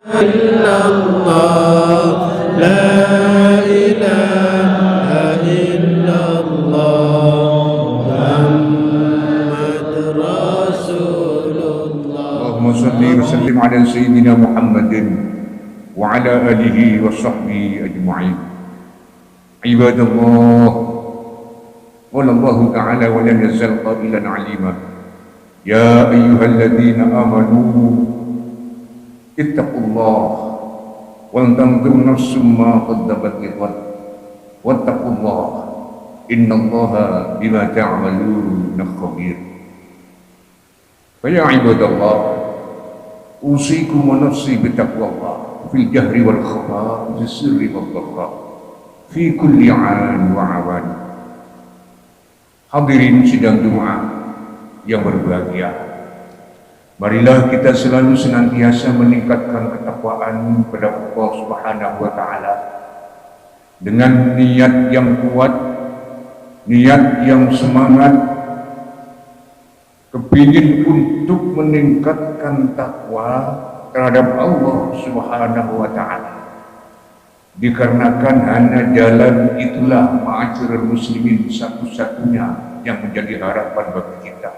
إلا الله لا إله إلا الله محمد رسول الله. اللهم صل وسلم على سيدنا محمد وعلى آله وصحبه أجمعين. عباد الله، قال الله تعالى ولم يزل قائلا عليما يا أيها الذين آمنوا اتقوا الله ولتنظر نفس ما قدمت لغد واتقوا الله إن الله بما تعملون خبير. فيا عباد الله، أوصيكم ونفسي بتقوى الله في الجهر والخفاء في السر والضراء في كل عان وعوان. Hadirin sidang Jumat yang berbahagia, marilah kita selalu senantiasa meningkatkan ketakwaan kepada Allah Subhanahu wa Ta'ala dengan niat yang kuat, niat yang semangat, kepingin untuk meningkatkan takwa terhadap Allah Subhanahu wa Ta'ala. Dikarenakan hanya jalan itulah ma'asyiral muslimin satu-satunya yang menjadi harapan bagi kita.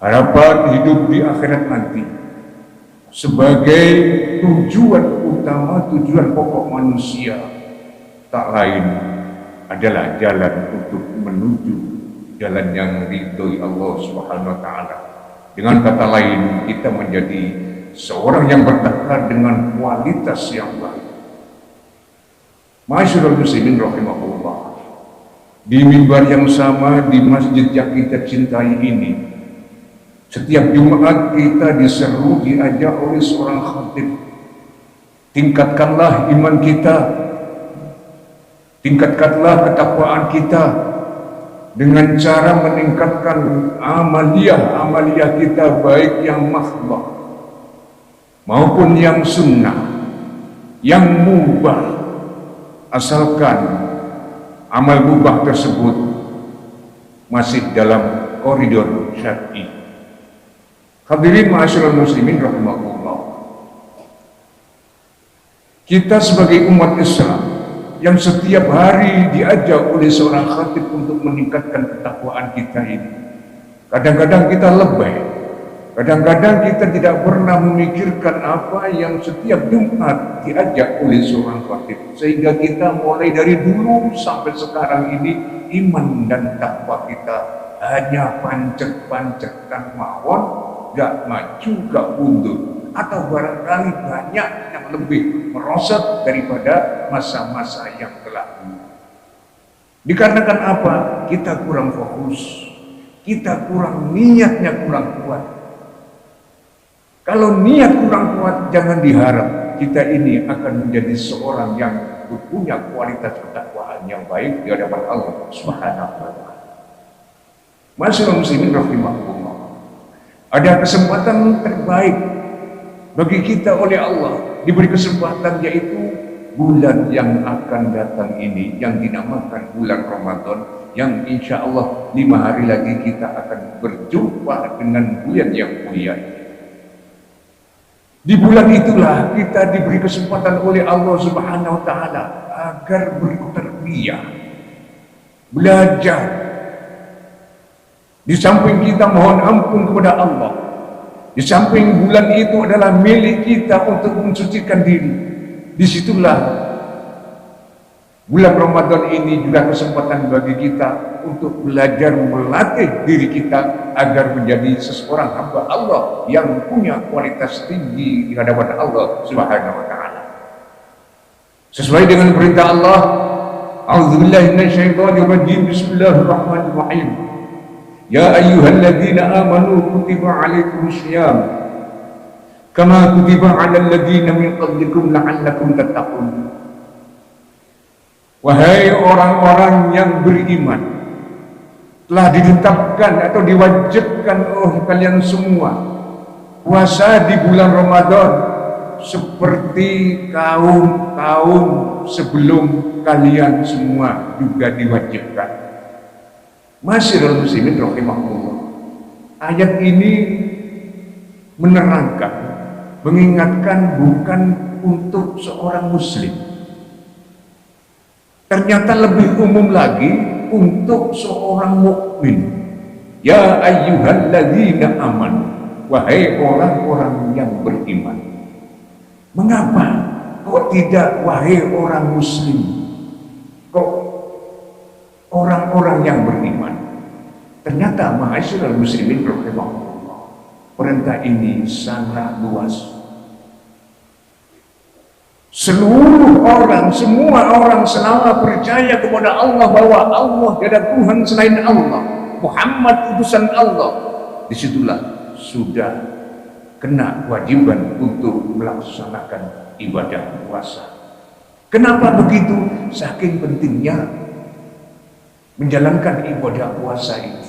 Harapan hidup di akhirat nanti sebagai tujuan utama, tujuan pokok manusia tak lain adalah jalan untuk menuju jalan yang ridhoi Allah Subhanahu wa Ta'ala. Dengan kata lain, kita menjadi seorang yang bertakwa dengan kualitas yang baik. Ma'asyiral muslimin rahimahullah, di mimbar yang sama di masjid yang kita cintai ini, setiap Jumat kita diseru, diajak oleh seorang khatib, tingkatkanlah iman kita, tingkatkanlah ketakwaan kita dengan cara meningkatkan amaliyah kita, baik yang mahdhah maupun yang sunnah, yang mubah, asalkan amal mubah tersebut masih dalam koridor syar'i. Hadirin ma'asyiral muslimin rahimahullah, kita sebagai umat Islam yang setiap hari diajak oleh seorang khatib untuk meningkatkan ketakwaan kita ini, kadang-kadang kita lebay, kadang-kadang kita tidak pernah memikirkan apa yang setiap Jumat diajak oleh seorang khatib, sehingga kita mulai dari dulu sampai sekarang ini iman dan takwa kita hanya pancet-pancetan mawon, gak maju gak mundur, atau barangkali banyak yang lebih merosot daripada masa-masa yang telah lalu. Dikarenakan apa? Kita kurang fokus, kita kurang, niatnya kurang kuat. Kalau niat kurang kuat, jangan diharap kita ini akan menjadi seorang yang punya kualitas ketakwaan yang baik di hadapan Allah Subhanahu wa Ta'ala. Ma'asyiral muslimin rahimahullah, ada kesempatan terbaik bagi kita oleh Allah, diberi kesempatan, yaitu bulan yang akan datang ini yang dinamakan bulan Ramadan, yang insya Allah 5 hari lagi kita akan berjumpa dengan bulan yang mulia. Di bulan itulah kita diberi kesempatan oleh Allah Subhanahu wa Ta'ala agar bertarbiyah, belajar. Di samping kita mohon ampun kepada Allah, di samping bulan itu adalah milik kita untuk mensucikan diri, disitulah bulan Ramadan ini juga kesempatan bagi kita untuk belajar melatih diri kita agar menjadi seseorang hamba Allah yang punya kualitas tinggi di hadapan Allah Subhanahu wa Ta'ala. Sesuai dengan perintah Allah, a'udzubillahi minasyaitonir rajim, bismillahirrahmanirrahim. Ya ayyuhalladzina amanu kutiba 'alaikumus syiyam kama kutiba 'alal ladzina min qablikum la'allakum tattaqun. Wahai orang-orang yang beriman, telah ditetapkan atau diwajibkan oleh kalian semua puasa di bulan Ramadan seperti kaum-kaum sebelum kalian semua juga diwajibkan. Ma'asyiral muslimin rahimahullah, ayat ini menerangkan mengingatkan bukan untuk seorang muslim, ternyata lebih umum lagi untuk seorang mukmin. Ya ayyuhalladzina amanu, wahai orang-orang yang beriman. Mengapa kok tidak wahai orang muslim, kok orang-orang yang beriman? Ternyata ma'asyiral muslimin rahimahullah, perintah ini sangat luas. Seluruh orang, semua orang selama percaya kepada Allah bahwa Allah tiada Tuhan selain Allah, Muhammad utusan Allah, disitulah sudah kena kewajiban untuk melaksanakan ibadah puasa. Kenapa begitu? Saking pentingnya menjalankan ibadah puasa ini.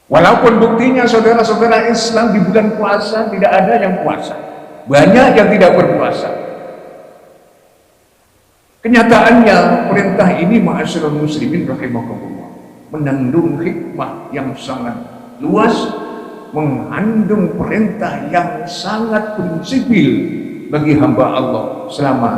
Walaupun buktinya saudara-saudara Islam di bulan puasa tidak ada yang puasa, banyak yang tidak berpuasa. Kenyataannya perintah ini ma'asyiral muslimin rahimakumullah mengandung hikmah yang sangat luas, mengandung perintah yang sangat prinsipil bagi hamba Allah selama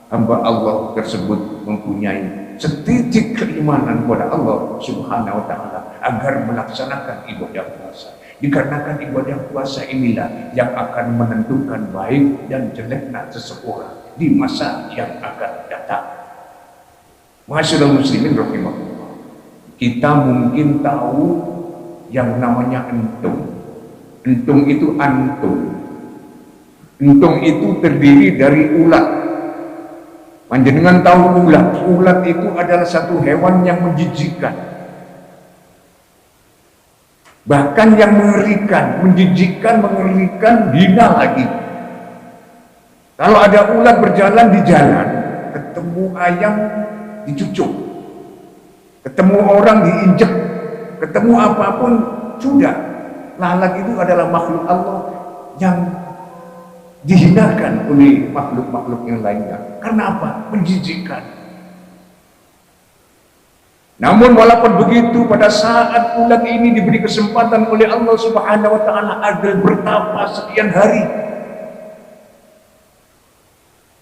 hamba Allah tersebut mempunyai setitik keimanan kepada Allah Subhanahu wa ta'ala agar melaksanakan ibadah puasa. Dikarenakan ibadah puasa inilah yang akan menentukan baik dan jeleknya seseorang di masa yang akan datang. Ma'asyiral muslimin rahimahullah, kita mungkin tahu yang namanya entung. Entung itu antum. Entung itu terdiri dari ulat. Panjenengan tahu ulat? Ulat itu adalah satu hewan yang menjijikkan. Bahkan yang mengerikan, menjijikkan, mengerikan, hina lagi. Kalau ada ulat berjalan di jalan, ketemu ayam dicucuk, ketemu orang diinjek, ketemu apapun sudah. Lalat itu adalah makhluk Allah yang dihinakan oleh makhluk-makhluk yang lainnya. Karena apa? Menjijikkan. Namun walaupun begitu, pada saat ulat ini diberi kesempatan oleh Allah Subhanahu wa ta'ala agar bertapa sekian hari,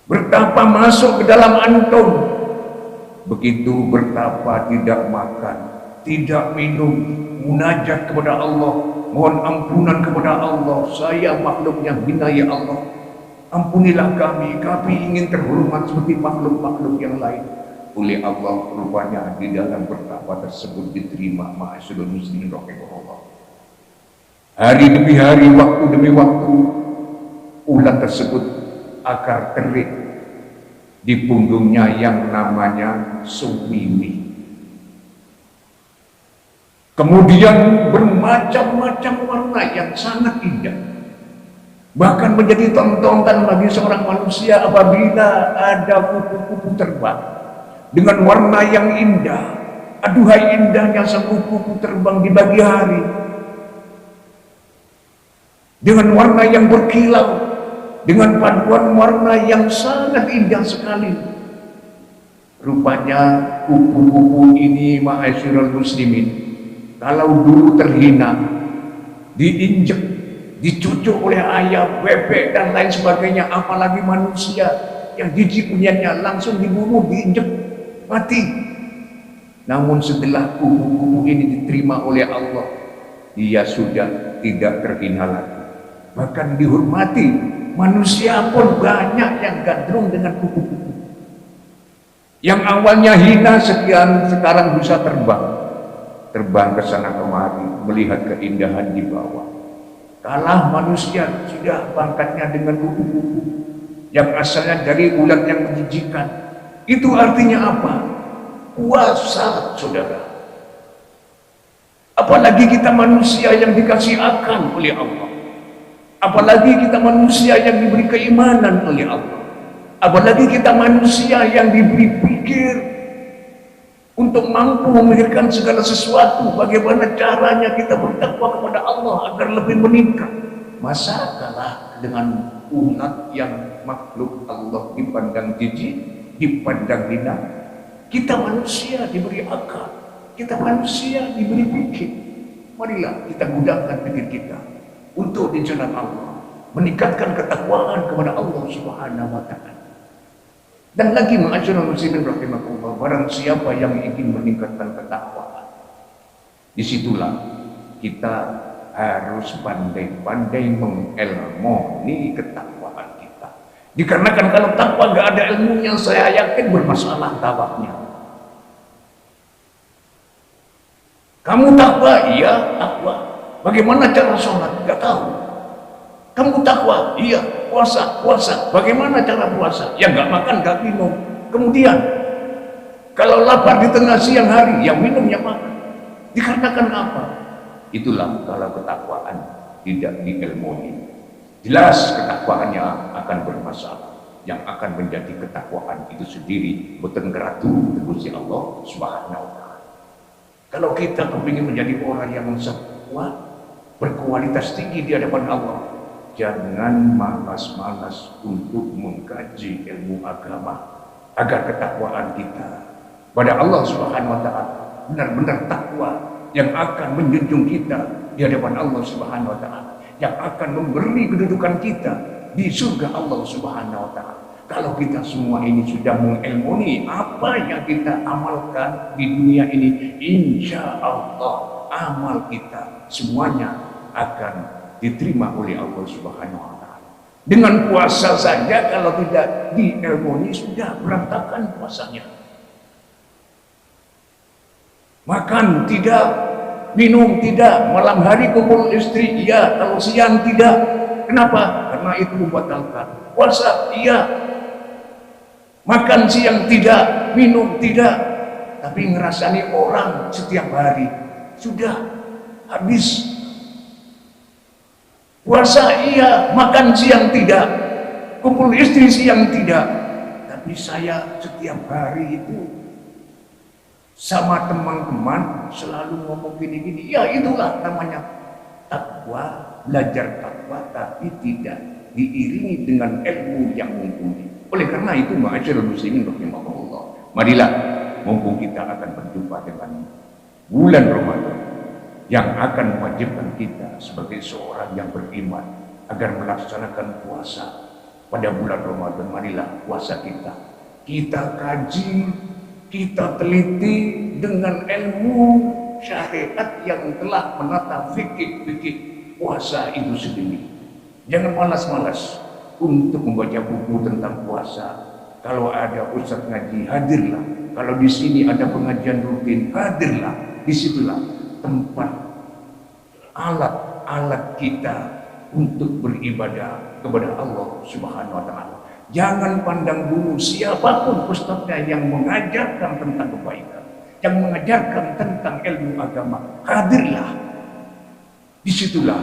bertapa masuk ke dalam antum, begitu bertapa tidak makan, tidak minum, munajat kepada Allah, mohon ampunan kepada Allah, saya makhluk yang hina ya Allah, ampunilah kami, kami ingin terhormat seperti makhluk-makhluk yang lain. Oleh Allah rupanya di dalam bertapa tersebut diterima ma'asyiral muslimin rahimahullah. Hari demi hari, waktu demi waktu, ulat tersebut akar terik di punggungnya yang namanya suwiwi. Kemudian bermacam-macam warna yang sangat indah, bahkan menjadi tontonan bagi seorang manusia apabila ada kupu-kupu terbang dengan warna yang indah. Aduhai indahnya sang kupu-kupu terbang di pagi hari dengan warna yang berkilau, dengan paduan warna yang sangat indah sekali. Rupanya kupu-kupu ini ma'asyiral muslimin, kalau dulu terhina, diinjek, dicucuk oleh ayam, bebek dan lain sebagainya, apalagi manusia yang jijik punyanya langsung dibunuh, diinjek, mati. Namun setelah kupu-kupu ini diterima oleh Allah, dia sudah tidak terhina lagi, bahkan dihormati. Manusia pun banyak yang gandrung dengan kupu-kupu. Yang awalnya hina sekarang bisa terbang ke sana kemari, melihat keindahan di bawah. Kalah manusia sudah pangkatnya dengan kupu-kupu yang asalnya dari ulat yang menjijikkan. Itu artinya apa? Puasa, saudara. Apalagi kita manusia yang dikasih akal oleh Allah, apalagi kita manusia yang diberi keimanan oleh Allah, apalagi kita manusia yang diberi pikir untuk mampu memikirkan segala sesuatu, bagaimana caranya kita bertakwa kepada Allah agar lebih meningkat. Masa kalah dengan ulat yang makhluk Allah dipandang jijik, dipandang hina? Kita manusia diberi akal, kita manusia diberi pikir. Marilah kita gunakan pikir kita. untuk di jalan Allah, meningkatkan ketakwaan kepada Allah Subhanahu wa taala. Dan lagi ma'asyiral muslimin rahimakumullah, barang siapa yang ingin meningkatkan ketakwaan, disitulah kita harus pandai-pandai mengelmoni ketakwaan kita. Dikarenakan kalau takwa gak ada ilmunya, saya yakin bermasalah takwanya. Kamu takwa? Iya, takwa. Bagaimana cara sholat? Gak tahu. Kamu takwa? Iya. Puasa. Bagaimana cara puasa? Ya gak makan, gak minum. Kemudian, kalau lapar di tengah siang hari, yang minum, yang makan. Dikarenakan apa? Itulah kalau ketakwaan tidak diilmoni. Jelas ketakwaannya akan bermasalah. Yang akan menjadi ketakwaan itu sendiri boten keratu Gusti Allah Subhanahu wa taala. Kalau kita kepingin menjadi orang yang kuat, berkualitas tinggi di hadapan Allah, jangan malas-malas untuk mengkaji ilmu agama agar ketakwaan kita pada Allah Subhanahu wa taala benar-benar takwa yang akan menjunjung kita di hadapan Allah Subhanahu wa taala, yang akan memberi kedudukan kita di surga Allah Subhanahu wa taala. Kalau kita semua ini sudah mengilmuni apa yang kita amalkan di dunia ini, insya Allah amal kita semuanya akan diterima oleh Allah Subhanahu wa taala. Dengan puasa saja kalau tidak diilmoni sudah berantakan puasanya. Makan tidak, minum tidak, malam hari kumpul istri iya, kalau siang tidak. Kenapa? Karena itu membatalkan. Puasa iya, makan siang tidak, minum tidak, tapi ngerasani orang setiap hari sudah habis. Puasa iya, makan siang tidak, kumpul istri siang tidak, tapi saya setiap hari itu sama teman-teman selalu ngomong gini-gini. Ya itulah namanya takwa, belajar takwa tapi tidak diiringi dengan ilmu yang mumpuni. Oleh karena itu ma'asyiral muslimin rahimahullah, marilah mumpung kita akan berjumpa dengan bulan Ramadan yang akan mewajibkan kita sebagai seorang yang beriman agar melaksanakan puasa pada bulan Ramadan. Marilah puasa kita kaji, kita teliti dengan ilmu syariat yang telah menata fikih puasa itu sendiri. Jangan malas-malas untuk membaca buku tentang puasa. Kalau ada ustaz ngaji, hadirlah. Kalau di sini ada pengajian rutin, hadirlah. Disitulah tempat alat-alat kita untuk beribadah kepada Allah Subhanahu wa taala. Jangan pandang dulu siapapun ustaznya yang mengajarkan tentang kebaikan, yang mengajarkan tentang ilmu agama, hadirlah. Disitulah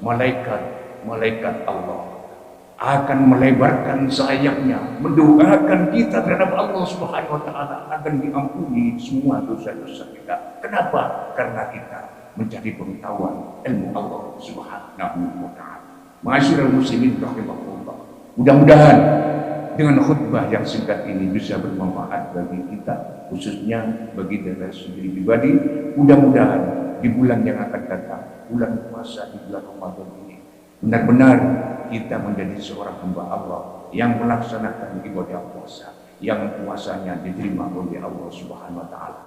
malaikat Allah akan melebarkan sayapnya mendoakan kita terhadap Allah Subhanahu wa taala agar diampuni semua dosa-dosa kita. Kenapa? Karena kita mencari pengetahuan ilmu Allah Subhanahu wa taala. Ma'asyiral muslimin rahimakumullah. Mudah-mudahan dengan khutbah yang singkat ini bisa bermanfaat bagi kita, khususnya bagi diri sendiri pribadi. Mudah-mudahan di bulan yang akan datang, bulan puasa di bulan Ramadan ini, benar-benar kita menjadi seorang hamba Allah yang melaksanakan ibadah puasa, yang puasanya diterima oleh Allah Subhanahu wa taala.